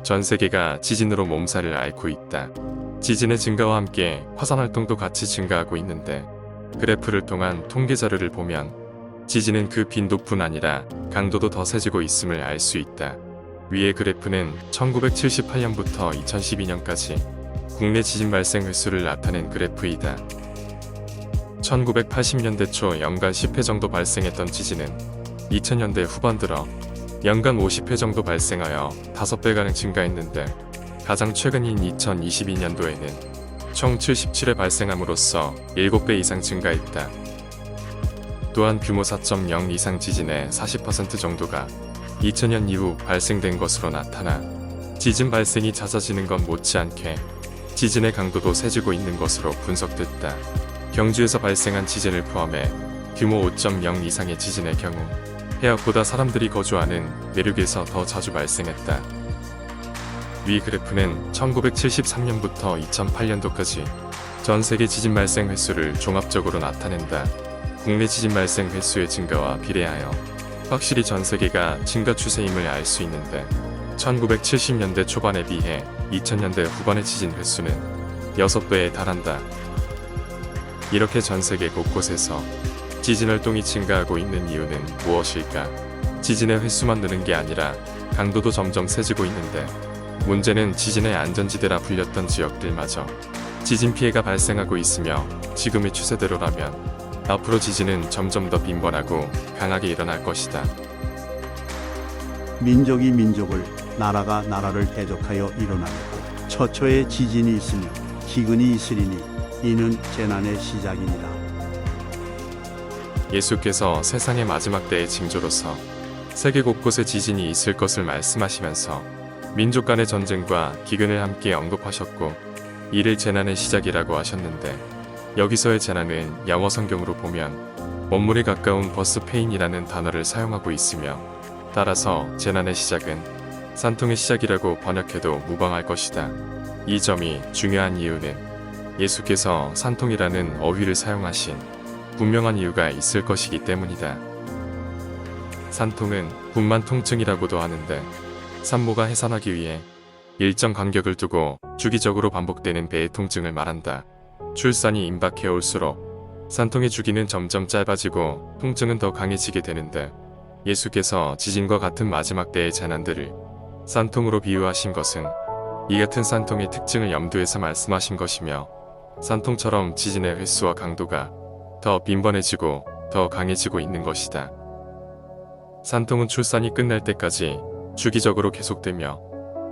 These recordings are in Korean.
전 세계가 지진으로 몸살을 앓고 있다. 지진의 증가와 함께 화산 활동도 같이 증가하고 있는데 그래프를 통한 통계 자료를 보면 지진은 그 빈도뿐 아니라 강도도 더 세지고 있음을 알 수 있다. 위의 그래프는 1978년부터 2012년까지 국내 지진 발생 횟수를 나타낸 그래프이다. 1980년대 초 연간 10회 정도 발생했던 지진은 2000년대 후반 들어 연간 50회 정도 발생하여 5배가량 증가했는데 가장 최근인 2022년도에는 총 77회 발생함으로써 7배 이상 증가했다. 또한 규모 4.0 이상 지진의 40% 정도가 2000년 이후 발생된 것으로 나타나 지진 발생이 잦아지는 것 못지않게 지진의 강도도 세지고 있는 것으로 분석됐다. 경주에서 발생한 지진을 포함해 규모 5.0 이상의 지진의 경우 해역보다 사람들이 거주하는 내륙에서 더 자주 발생했다. 위 그래프는 1973년부터 2008년도까지 전 세계 지진 발생 횟수를 종합적으로 나타낸다. 국내 지진 발생 횟수의 증가와 비례하여 확실히 전 세계가 증가 추세임을 알 수 있는데 1970년대 초반에 비해 2000년대 후반의 지진 횟수는 6배에 달한다. 이렇게 전 세계 곳곳에서 지진 활동이 증가하고 있는 이유는 무엇일까? 지진의 횟수만 느는 게 아니라 강도도 점점 세지고 있는데 문제는 지진의 안전지대라 불렸던 지역들마저 지진 피해가 발생하고 있으며 지금의 추세대로라면 앞으로 지진은 점점 더 빈번하고 강하게 일어날 것이다. 민족이 민족을, 나라가 나라를 대적하여 일어나겠고 처처에 지진이 있으며 기근이 있으리니 이는 재난의 시작이니라. 예수께서 세상의 마지막 때의 징조로서 세계 곳곳에 지진이 있을 것을 말씀하시면서 민족 간의 전쟁과 기근을 함께 언급하셨고 이를 재난의 시작이라고 하셨는데 여기서의 재난은 영어 성경으로 보면 원물에 가까운 버스 페인이라는 단어를 사용하고 있으며 따라서 재난의 시작은 산통의 시작이라고 번역해도 무방할 것이다. 이 점이 중요한 이유는 예수께서 산통이라는 어휘를 사용하신 분명한 이유가 있을 것이기 때문이다. 산통은 분만 통증이라고도 하는데 산모가 해산하기 위해 일정 간격을 두고 주기적으로 반복되는 배의 통증을 말한다. 출산이 임박해 올수록 산통의 주기는 점점 짧아지고 통증은 더 강해지게 되는데 예수께서 지진과 같은 마지막 때의 재난들을 산통으로 비유하신 것은 이 같은 산통의 특징을 염두에서 말씀하신 것이며 산통처럼 지진의 횟수와 강도가 더 빈번해지고 더 강해지고 있는 것이다. 산통은 출산이 끝날 때까지 주기적으로 계속되며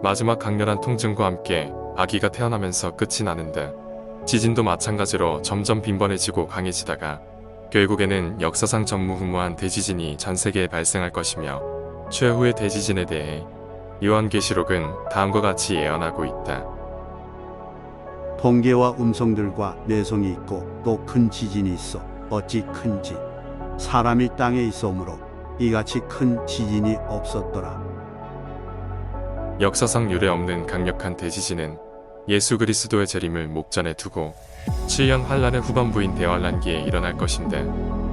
마지막 강렬한 통증과 함께 아기가 태어나면서 끝이 나는데 지진도 마찬가지로 점점 빈번해지고 강해지다가 결국에는 역사상 전무후무한 대지진이 전 세계에 발생할 것이며 최후의 대지진에 대해 요한계시록은 다음과 같이 예언하고 있다. 번개와 음성들과 내성이 있고 또 큰 지진이 있어 어찌 큰지 사람이 땅에 있어오므로 이같이 큰 지진이 없었더라. 역사상 유례 없는 강력한 대지진은 예수 그리스도의 재림을 목전에 두고 7년 환란의 후반부인 대환란기에 일어날 것인데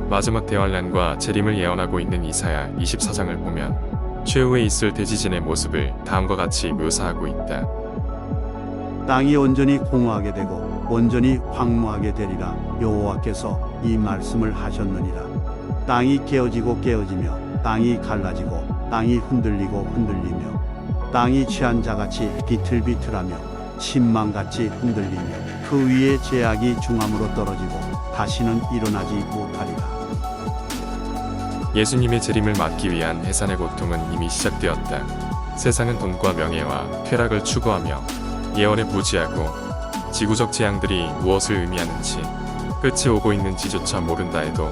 마지막 대환란과 재림을 예언하고 있는 이사야 24장을 보면 최후에 있을 대지진의 모습을 다음과 같이 묘사하고 있다. 땅이 온전히 공허하게 되고 온전히 황무하게 되리라. 여호와께서 이 말씀을 하셨느니라. 땅이 깨어지고 깨어지며 땅이 갈라지고 땅이 흔들리고 흔들리며 땅이 취한 자같이 비틀비틀하며 신망같이 흔들리며 그 위에 제약이 중함으로 떨어지고 다시는 일어나지 못하리라. 예수님의 재림을 막기 위한 해산의 고통은 이미 시작되었다. 세상은 돈과 명예와 쾌락을 추구하며 예언에 부지하고 지구적 재앙들이 무엇을 의미하는지 끝이 오고 있는지조차 모른다 해도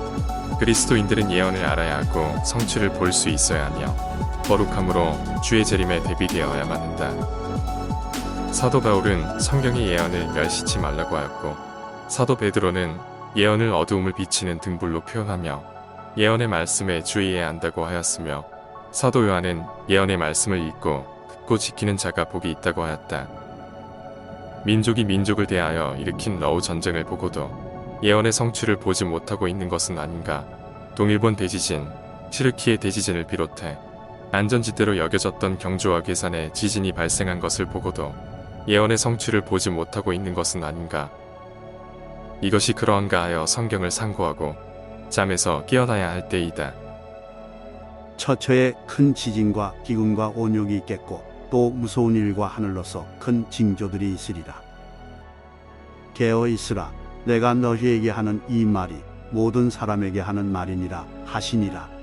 그리스도인들은 예언을 알아야 하고 성취를 볼 수 있어야 하며 거룩함으로 주의 재림에 대비되어야만 한다. 사도 바울은 성경의 예언을 멸시치 말라고 하였고 사도 베드로는 예언을 어두움을 비치는 등불로 표현하며 예언의 말씀에 주의해야 한다고 하였으며 사도 요한은 예언의 말씀을 읽고 듣고 지키는 자가 복이 있다고 하였다. 민족이 민족을 대하여 일으킨 러우 전쟁을 보고도 예언의 성취를 보지 못하고 있는 것은 아닌가. 동일본 대지진, 튀르키예 대지진을 비롯해 안전지대로 여겨졌던 경주와 괴산에 지진이 발생한 것을 보고도 예언의 성취를 보지 못하고 있는 것은 아닌가. 이것이 그러한가 하여 성경을 상고하고 잠에서 깨어나야 할 때이다. 처처에 큰 지진과 기근과 온욕이 있겠고 또 무서운 일과 하늘로서 큰 징조들이 있으리라. 깨어 있으라. 내가 너희에게 하는 이 말이 모든 사람에게 하는 말이니라 하시니라.